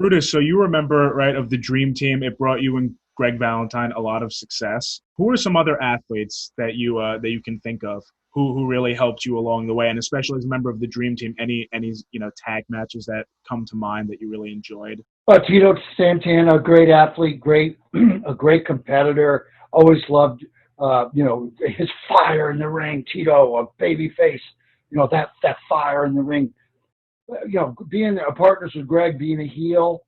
Brutus, so you remember, right, of the Dream Team, it brought you and Greg Valentine a lot of success. Who are some other athletes that you can think of who really helped you along the way, and especially as a member of the Dream Team, any tag matches that come to mind that you really enjoyed? Tito Santana, a great athlete, a great competitor. Always loved his fire in the ring. Tito, a baby face, that fire in the ring. Being partners with Greg, being a heel,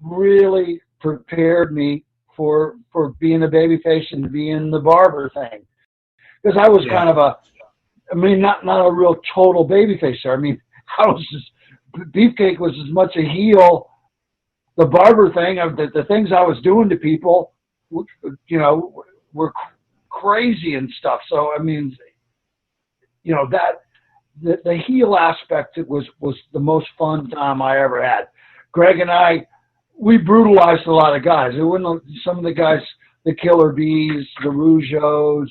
really prepared me for being a baby face and being the barber thing. Because I was kind of not a real total baby face there. I mean, Beefcake was as much a heel. The barber thing, of the things I was doing to people, were crazy and stuff. So, I mean, the heel aspect was the most fun time I ever had. Greg and I, we brutalized a lot of guys. It wasn't some of the guys, the Killer Bees, the Rougeos,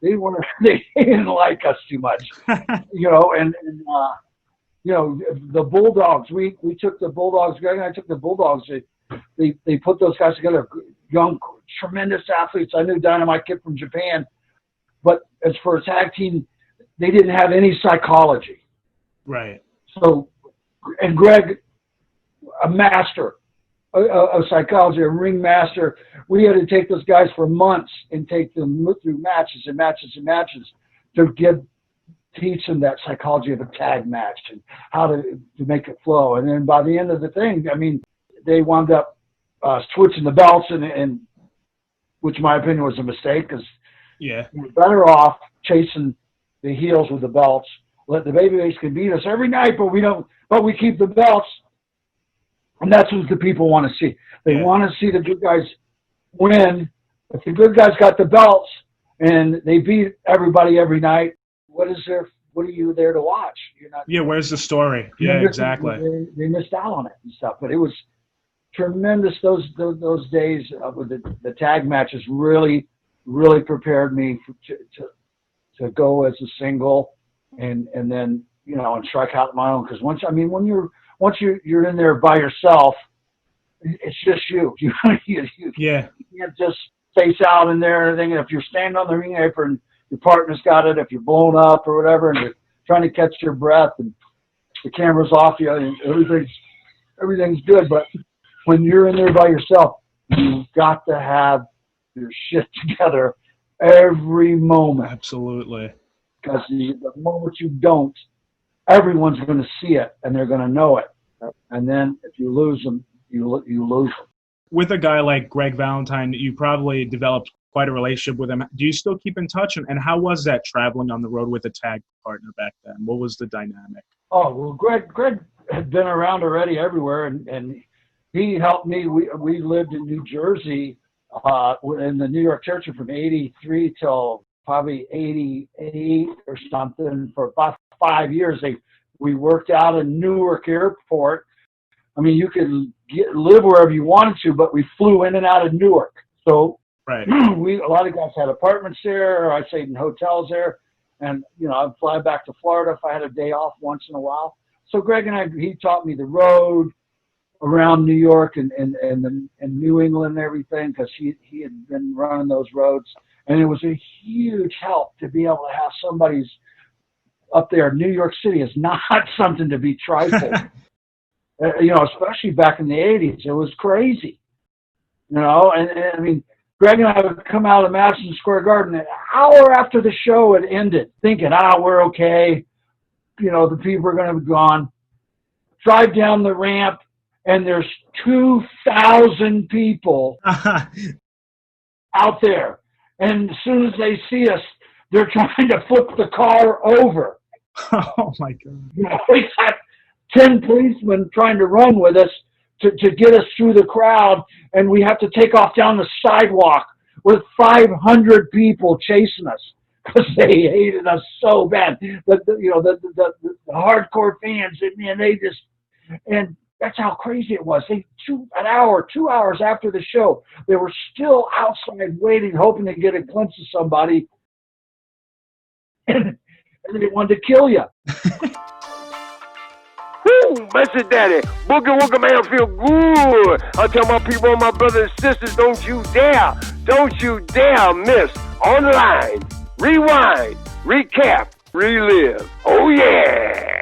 they didn't like us too much, the Bulldogs. We took the Bulldogs. Greg and I took the Bulldogs. They put those guys together, young, tremendous athletes. I knew Dynamite Kid from Japan, but as for a tag team, they didn't have any psychology. Right. So, and Greg, a master of psychology, a ring master. We had to take those guys for months and take them through matches and matches and matches to teach them that psychology of a tag match and how to make it flow. And then by the end of the thing, I mean, they wound up switching the belts, and which in my opinion was a mistake, because we're better off chasing the heels with the belts. Let the babyface can beat us every night, but we keep the belts. And that's what the people want to see. They want to see the good guys win. If the good guys got the belts and they beat everybody every night, what are you there to watch? You're not. Yeah, where's the story? Yeah, exactly. They missed out on it and stuff. But it was tremendous. Those days with the tag matches really, really prepared me to go as a single and then and strike out my own. Because once you're in there by yourself, it's just you. You can't just face out in there and everything. If you're standing on the ring apron, your partner's got it. If you're blown up or whatever, and you're trying to catch your breath, and the camera's off you, and everything's good. But when you're in there by yourself, you've got to have your shit together every moment. Absolutely. Because the moment you don't, everyone's going to see it and they're going to know it. And then if you lose them, you lose them. With a guy like Greg Valentine, you probably developed quite a relationship with him. Do you still keep in touch? And how was that traveling on the road with a tag partner back then? What was the dynamic? Oh, well, Greg had been around already everywhere, and he helped me. We lived in New Jersey in the New York territory from 83 till probably 88 or something. For about 5 years, we worked out in Newark Airport. I mean, you could live wherever you wanted to, but we flew in and out of Newark. So right. A lot of guys had apartments there, or I stayed in hotels there. And, I'd fly back to Florida if I had a day off once in a while. So Greg and he taught me the road around New York and New England and everything, because he had been running those roads. And it was a huge help to be able to have somebody's up there. New York City is not something to be trifled. Especially back in the 80s. It was crazy. And I mean, Greg and I would come out of Madison Square Garden an hour after the show had ended, thinking, we're okay. The people are going to be gone. Drive down the ramp, and there's 2,000 people out there. And as soon as they see us, they're trying to flip the car over. Oh, my God. We got 10 policemen trying to run with us to get us through the crowd, and we have to take off down the sidewalk with 500 people chasing us because they hated us so bad. The hardcore fans, and that's how crazy it was. 2 hours after the show, they were still outside waiting, hoping to get a glimpse of somebody, and they wanted to kill you. Woo! Message Daddy. Boogie Woogie Man feel good. I tell my people, my brothers and sisters, don't you dare miss online. Rewind, recap, relive. Oh yeah!